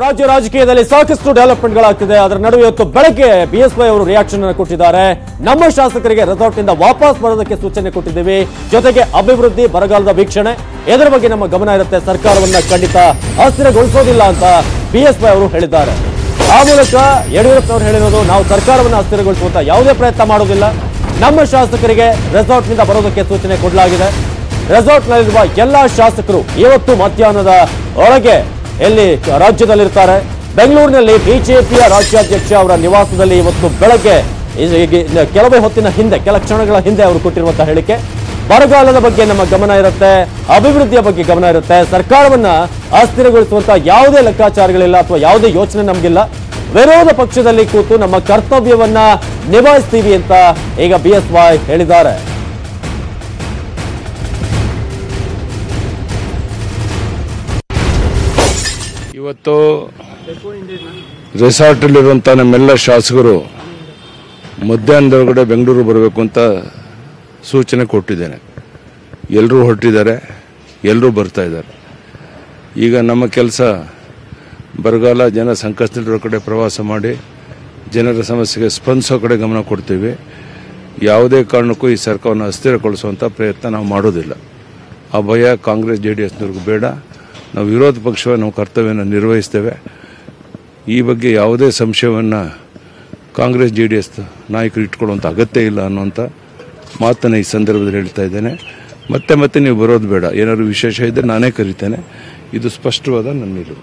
ರಾಜ್ಯ ರಾಜಕೀಯದಲ್ಲಿ ಸಾಕಷ್ಟು ಡೆವಲಪ್ಮೆಂಟ್ಗಳಾಗ್ತಿದೆ. ಅದರ ನಡುವೆ ಇವತ್ತು ಬೆಳಗ್ಗೆ ಬಿಎಸ್ವೈ ಅವರು ರಿಯಾಕ್ಷನ್ ಅನ್ನು ಕೊಟ್ಟಿದ್ದಾರೆ. ನಮ್ಮ ಶಾಸಕರಿಗೆ ರೆಸಾರ್ಟ್ ನಿಂದ ವಾಪಸ್ ಬರೋದಕ್ಕೆ ಸೂಚನೆ ಕೊಟ್ಟಿದ್ದೀವಿ. ಜೊತೆಗೆ ಅಭಿವೃದ್ಧಿ, ಬರಗಾಲದ ವೀಕ್ಷಣೆ ಇದರ ಬಗ್ಗೆ ನಮ್ಮ ಗಮನ ಇರುತ್ತೆ. ಸರ್ಕಾರವನ್ನ ಖಂಡಿತ ಅಸ್ಥಿರಗೊಳಿಸೋದಿಲ್ಲ ಅಂತ ಬಿಎಸ್ವೈ ಅವರು ಹೇಳಿದ್ದಾರೆ. ಆ ಮೂಲಕ ಯಡಿಯೂರಪ್ಪನವರು ಹೇಳಿರೋದು, ನಾವು ಸರ್ಕಾರವನ್ನು ಅಸ್ಥಿರಗೊಳಿಸುವಂತ ಯಾವುದೇ ಪ್ರಯತ್ನ ಮಾಡೋದಿಲ್ಲ. ನಮ್ಮ ಶಾಸಕರಿಗೆ ರೆಸಾರ್ಟ್ ನಿಂದ ಬರೋದಕ್ಕೆ ಸೂಚನೆ ಕೊಡಲಾಗಿದೆ. ರೆಸಾರ್ಟ್ ನಲ್ಲಿರುವ ಎಲ್ಲಾ ಶಾಸಕರು ಇವತ್ತು ಮಧ್ಯಾಹ್ನದ ಒಳಗೆ ಎಲ್ಲಿ ರಾಜ್ಯದಲ್ಲಿರ್ತಾರೆ. ಬೆಂಗಳೂರಿನಲ್ಲಿ ಬಿಜೆಪಿಯ ರಾಜ್ಯಾಧ್ಯಕ್ಷ ಅವರ ನಿವಾಸದಲ್ಲಿ ಇವತ್ತು ಬೆಳಗ್ಗೆ ಕೆಲವೇ ಹೊತ್ತಿನ ಹಿಂದೆ, ಕೆಲ ಕ್ಷಣಗಳ ಹಿಂದೆ ಅವರು ಕೊಟ್ಟಿರುವಂತಹ ಹೇಳಿಕೆ, ಬರಗಾಲದ ಬಗ್ಗೆ ನಮ್ಮ ಗಮನ ಇರುತ್ತೆ, ಅಭಿವೃದ್ಧಿಯ ಬಗ್ಗೆ ಗಮನ ಇರುತ್ತೆ, ಸರ್ಕಾರವನ್ನ ಅಸ್ಥಿರಗೊಳಿಸುವಂತ ಯಾವುದೇ ಲೆಕ್ಕಾಚಾರಗಳಿಲ್ಲ ಅಥವಾ ಯಾವುದೇ ಯೋಚನೆ ನಮಗಿಲ್ಲ, ವಿರೋಧ ಪಕ್ಷದಲ್ಲಿ ಕೂತು ನಮ್ಮ ಕರ್ತವ್ಯವನ್ನ ನಿಭಾಯಿಸ್ತೀವಿ ಅಂತ ಈಗ ಬಿಎಸ್ವೈ ಹೇಳಿದ್ದಾರೆ. ಇವತ್ತು ರೆಸಾರ್ಟಲ್ಲಿರುವಂಥ ನಮ್ಮೆಲ್ಲ ಶಾಸಕರು ಮಧ್ಯಾಹ್ನದೊಳಗಡೆ ಬೆಂಗಳೂರು ಬರಬೇಕು ಅಂತ ಸೂಚನೆ ಕೊಟ್ಟಿದ್ದೇನೆ. ಎಲ್ಲರೂ ಹೊರಟಿದ್ದಾರೆ, ಎಲ್ಲರೂ ಬರ್ತಾ ಇದ್ದಾರೆ. ಈಗ ನಮ್ಮ ಕೆಲಸ ಬರಗಾಲ, ಜನ ಸಂಕಷ್ಟದಲ್ಲಿರೋ ಕಡೆ ಪ್ರವಾಸ ಮಾಡಿ ಜನರ ಸಮಸ್ಯೆಗೆ ಸ್ಪಂದಿಸೋ ಕಡೆ ಗಮನ ಕೊಡ್ತೀವಿ. ಯಾವುದೇ ಕಾರಣಕ್ಕೂ ಈ ಸರ್ಕಾರವನ್ನು ಅಸ್ಥಿರಗೊಳಿಸುವಂಥ ಪ್ರಯತ್ನ ನಾವು ಮಾಡೋದಿಲ್ಲ. ಆ ಭಯ ಕಾಂಗ್ರೆಸ್ JDSನವ್ರಿಗೂ ಬೇಡ. ನಾವು ವಿರೋಧ ಪಕ್ಷವನ್ನು ನಾವು ಕರ್ತವ್ಯವನ್ನು ನಿರ್ವಹಿಸ್ತೇವೆ. ಈ ಬಗ್ಗೆ ಯಾವುದೇ ಸಂಶಯವನ್ನು ಕಾಂಗ್ರೆಸ್ JDS ನಾಯಕರು ಇಟ್ಕೊಳ್ಳುವಂಥ ಅಗತ್ಯ ಇಲ್ಲ ಅನ್ನುವಂಥ ಮಾತನ್ನು ಈ ಸಂದರ್ಭದಲ್ಲಿ ಹೇಳ್ತಾ ಇದ್ದೇನೆ. ಮತ್ತೆ ನೀವು ಬರೋದು ಬೇಡ. ಏನಾದರೂ ವಿಶೇಷ ಇದ್ದರೆ ನಾನೇ ಕರಿತೇನೆ. ಇದು ಸ್ಪಷ್ಟವಾದ ನನ್ನ ನಿಲುವು.